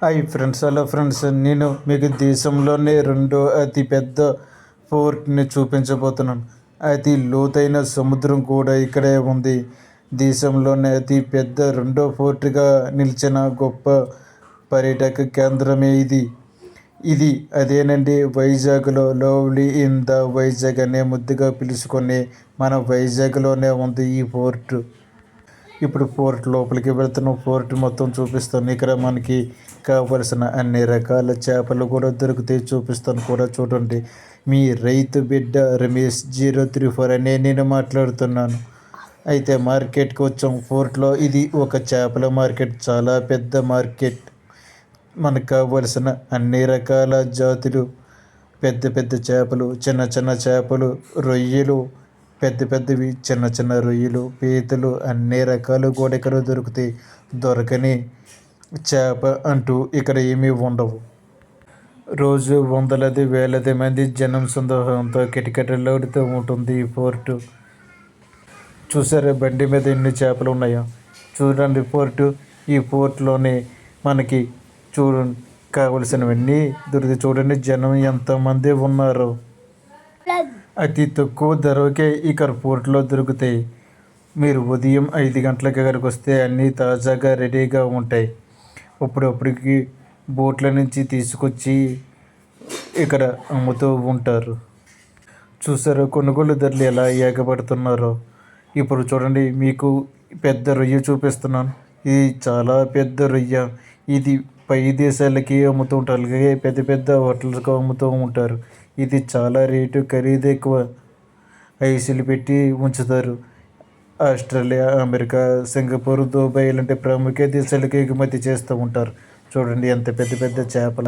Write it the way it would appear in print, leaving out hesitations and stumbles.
Hi friends, hello friends. నేను మీకు దేశంలోనే రెండో అతి పెద్ద పోర్ట్ని చూపించబోతున్నాను. అతి లోతైన సముద్రం కూడా ఇక్కడే ఉంది. దేశంలోనే అతి పెద్ద రెండో పోర్టుగా నిలిచిన గొప్ప పర్యాటక కేంద్రమే ఇది అదేనండి, వైజాగ్లో లవ్లీ ఇన్ ద వైజాగ్ అనే ముద్దుగా పిలుచుకొని మన వైజాగ్లోనే ఉంది ఈ పోర్టు. ఇప్పుడు పోర్ట్ లోపలికి వెళ్తున్నాం. పోర్ట్ మొత్తం చూపిస్తాను. ఇక్కడ మనకి కావలసిన అన్ని రకాల చేపలు కూడా దొరుకుతాయి. చూపిస్తాను కూడా, చూడండి. మీ రైతు బిడ్డ రమేష్ 034 అనే నేను మాట్లాడుతున్నాను. అయితే మార్కెట్కి వచ్చాం. పోర్ట్లో ఇది ఒక చేపల మార్కెట్, చాలా పెద్ద మార్కెట్. మనకు కావలసిన అన్ని రకాల జాతులు, పెద్ద పెద్ద చేపలు, చిన్న చిన్న చేపలు, రొయ్యలు, పెద్ద పెద్దవి, చిన్న చిన్న రొయ్యలు, పీతలు, అన్ని రకాలు కూడా ఇక్కడ దొరుకుతాయి. దొరకని చేప అంటూ ఇక్కడ ఏమీ ఉండవు. రోజు వందలది వేలది మంది జనం సందోహంతో కిటకిటలాడుతూ ఉంటుంది ఈ పోర్టు. చూసారా బండి మీద ఎన్ని చేపలు ఉన్నాయో? చూడండి పోర్టు. ఈ పోర్టులోనే మనకి కావలసినవన్నీ దొరుకుతాయి. చూడండి జనం ఎంతమంది ఉన్నారో. అతి తక్కువ ధరకే ఇక్కడ పోర్టులో దొరుకుతాయి. మీరు ఉదయం 5 గంటలకి ఇక్కడికి వస్తే అన్నీ తాజాగా రెడీగా ఉంటాయి. అప్పుడప్పటికి బోట్ల నుంచి తీసుకొచ్చి ఇక్కడ అమ్ముతూ ఉంటారు. చూసారో కొనుగోలు ధరలు ఎలా ఎగబడుతున్నారో. ఇప్పుడు చూడండి, మీకు పెద్ద రొయ్య చూపిస్తున్నాను. ఇది చాలా పెద్ద రొయ్య. ఇది పై దేశాలకి అమ్ముతూ ఉంటారు, అలాగే పెద్ద పెద్ద హోటల్స్కి అమ్ముతూ ఉంటారు. ఇది చాలా రేటు, ఖరీదు ఎక్కువ. ఐసులు పెట్టి ఉంచుతారు. ఆస్ట్రేలియా, అమెరికా, సింగపూర్, దుబాయ్ ఇలాంటి ప్రముఖ దేశాలకు ఎగుమతి చేస్తూ ఉంటారు. చూడండి ఎంత పెద్ద పెద్ద చేపలు.